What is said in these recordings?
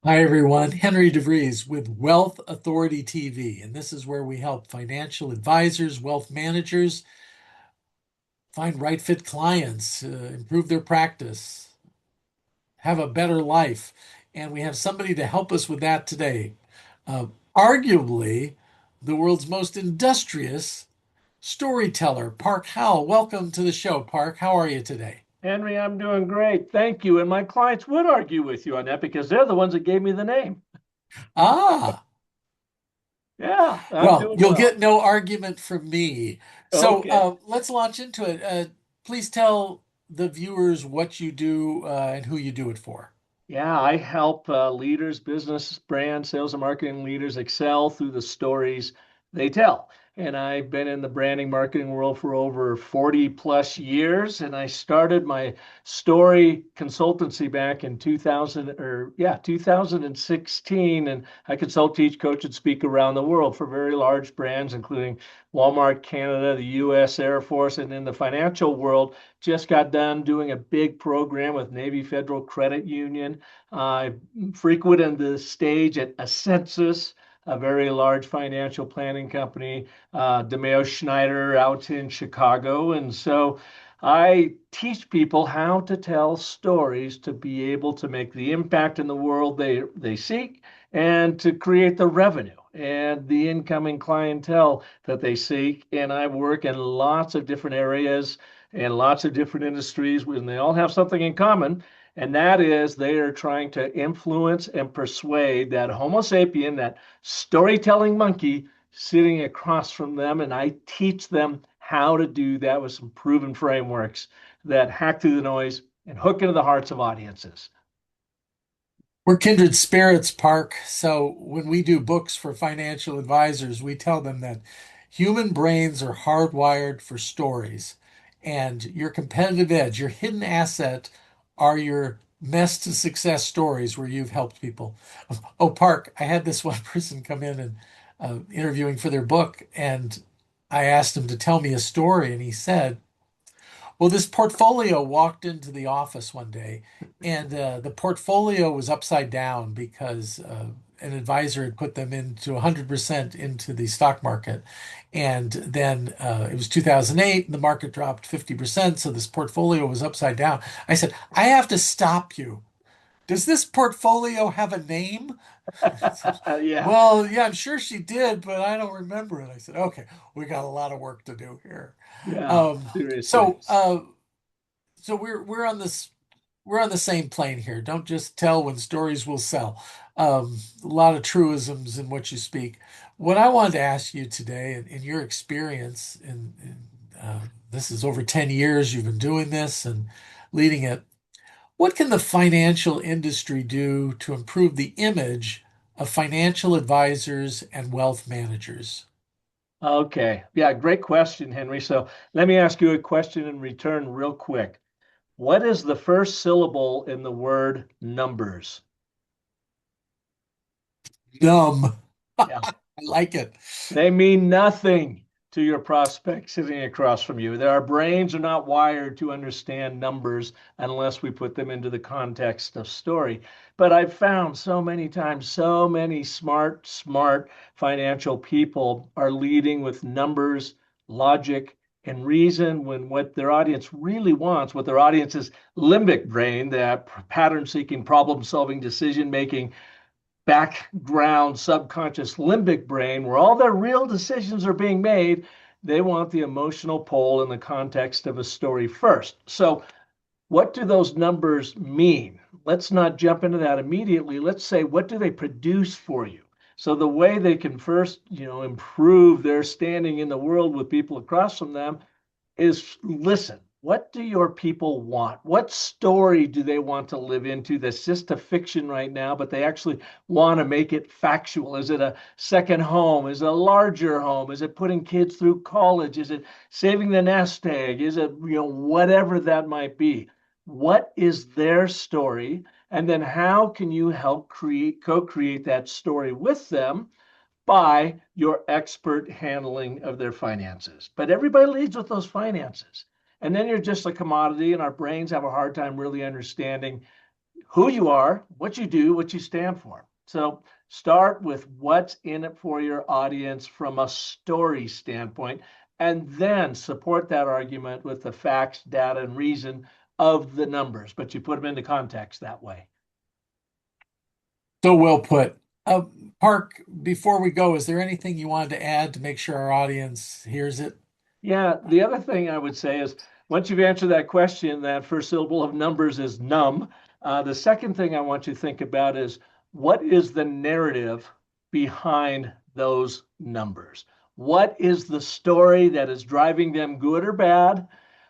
Hi, everyone. Henry DeVries with Wealth Authority TV. And this is where we help financial advisors, wealth managers find right fit clients, improve their practice, have a better life. And we have somebody to help us with that today. Uh, Arguably, the world's most industrious storyteller, Park Howell. Welcome to the show, Park. How are you today? Henry, I'm doing great. Thank you. And my clients would argue with you on that because they're the ones that gave me the name. Ah, Yeah, I'm well, doing you'll well. get no argument from me. So Okay. let's launch into it. Please tell the viewers what you do and who you do it for. Yeah, I help leaders, business, brand, sales, and marketing leaders excel through the stories they tell. And I've been in the branding marketing world for over 40 plus years. And I started my story consultancy back in 2016. And I consult, teach, coach, and speak around the world for very large brands, including Walmart Canada, the US Air Force, and in the financial world. Just got done doing a big program with Navy Federal Credit Union. I frequented the stage at Ascensus, a very large financial planning company, DeMeo Schneider out in Chicago. And so I teach people how to tell stories to be able to make the impact in the world they seek and to create the revenue and the incoming clientele that they seek. And I work in lots of different areas and lots of different industries, and they all have something in common. And that is they are trying to influence and persuade that Homo sapien, that storytelling monkey sitting across from them. And I teach them how to do that with some proven frameworks that hack through the noise and hook into the hearts of audiences. We're kindred spirits, Park. So when we do books for financial advisors, we tell them that human brains are hardwired for stories. And your competitive edge, your hidden asset, are your mess to success stories where you've helped people. Oh, Park, I had this one person come in and interviewing for their book, and I asked him to tell me a story, and he said, well, this portfolio walked into the office one day, and the portfolio was upside down because an advisor had put them into 100% into the stock market. And then it was 2008, and the market dropped 50%. So this portfolio was upside down. I said, I have to stop you. Does this portfolio have a name? Yeah, Well, yeah, I'm sure she did, but I don't remember it. I said, okay, we got a lot of work to do here. yeah, Um, seriously. so, so we're on this we're on the same plane here. Don't just tell when stories will sell. A lot of truisms in what you speak. What I wanted to ask you today, in your experience, this is over 10 years you've been doing this and leading it. What can the financial industry do to improve the image of financial advisors and wealth managers? Okay. Yeah, great question, Henry. So let me ask you a question in return, real quick. What is the first syllable in the word numbers? Numb. Yeah. I like it. They mean nothing to your prospect sitting across from you. Our brains are not wired to understand numbers unless we put them into the context of story. But I've found so many times, so many smart financial people are leading with numbers, logic, and reason when what their audience really wants, what their audience's limbic brain, that pattern seeking, problem solving, decision making background subconscious limbic brain where all their real decisions are being made, they want the emotional pull in the context of a story first. So, what do those numbers mean? Let's not jump into that immediately. Let's say, what do they produce for you? So, the way they can first, improve their standing in the world with people across from them is listen, what do your people want? What story do they want to live into that's just a fiction right now, but they actually want to make it factual? Is it a second home? Is it a larger home? Is it putting kids through college? Is it saving the nest egg? Is it, whatever that might be? What is their story? And then how can you help co-create that story with them by your expert handling of their finances. But everybody leads with those finances. And then you're just a commodity, and our brains have a hard time really understanding. who you are, what you do, what you stand for. So start with what's in it for your audience from a story standpoint, and then support that argument with the facts, data, and reason of the numbers, but you put them into context that way. So well put. Uh, Park, before we go, is there anything you wanted to add to make sure our audience hears it? Yeah, the other thing I would say is once you've answered that question, that first syllable of numbers is num. The second thing I want you to think about is what is the narrative behind those numbers? What is the story that is driving them, good or bad?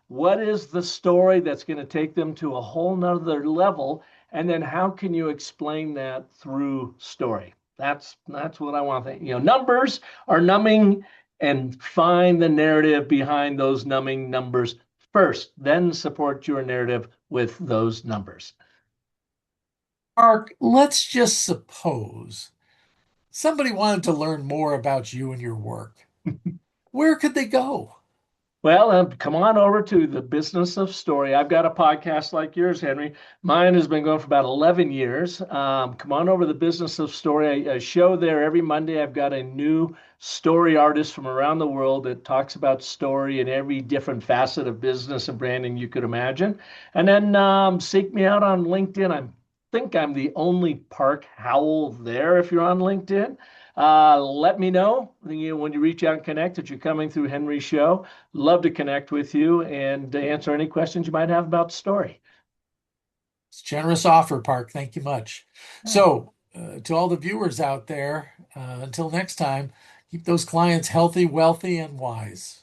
What is the story that's going to take them to a whole nother level? And then how can you explain that through story? That's what I want to think. Numbers are numbing, and find the narrative behind those numbing numbers first, then support your narrative with those numbers. Park, let's just suppose somebody wanted to learn more about you and your work. Where could they go? Well, come on over to the Business of Story. I've got a podcast like yours, Henry. Mine has been going for about 11 years. Come on over to the Business of Story. A show there every Monday. I've got a new story artist from around the world that talks about story in every different facet of business and branding you could imagine. And then seek me out on LinkedIn. I think I'm the only Park Howell there if you're on LinkedIn. Let me know when you reach out and connect that you're coming through Henry's show. Love to connect with you and answer any questions you might have about the story. It's a generous offer, Park. Thank you much. Yeah. So, to all the viewers out there, until next time, keep those clients healthy, wealthy, and wise.